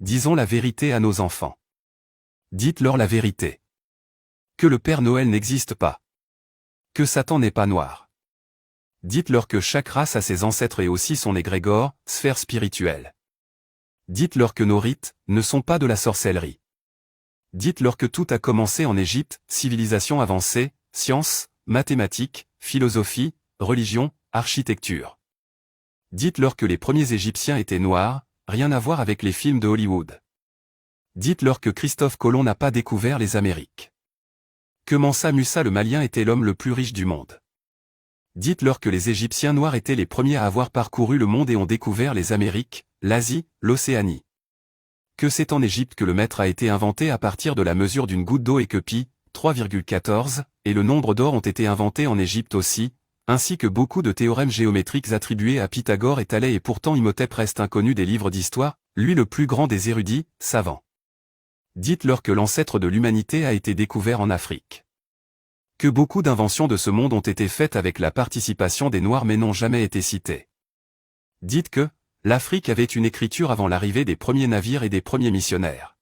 Disons la vérité à nos enfants. Dites-leur la vérité. Que le Père Noël n'existe pas. Que Satan n'est pas noir. Dites-leur que chaque race a ses ancêtres et aussi son égrégore, sphère spirituelle. Dites-leur que nos rites ne sont pas de la sorcellerie. Dites-leur que tout a commencé en Égypte, civilisation avancée, sciences, mathématiques, philosophie, religion, architecture. Dites-leur que les premiers Égyptiens étaient noirs, rien à voir avec les films de Hollywood. Dites-leur que Christophe Colomb n'a pas découvert les Amériques. Que Mansa Musa le Malien était l'homme le plus riche du monde. Dites-leur que les Égyptiens noirs étaient les premiers à avoir parcouru le monde et ont découvert les Amériques, l'Asie, l'Océanie. Que c'est en Égypte que le mètre a été inventé à partir de la mesure d'une goutte d'eau et que pi, 3,14, et le nombre d'or ont été inventés en Égypte aussi, ainsi que beaucoup de théorèmes géométriques attribués à Pythagore et Thalès et pourtant Imhotep reste inconnu des livres d'histoire, lui le plus grand des érudits, savants. Dites-leur que l'ancêtre de l'humanité a été découvert en Afrique. Que beaucoup d'inventions de ce monde ont été faites avec la participation des Noirs mais n'ont jamais été citées. Dites que l'Afrique avait une écriture avant l'arrivée des premiers navires et des premiers missionnaires.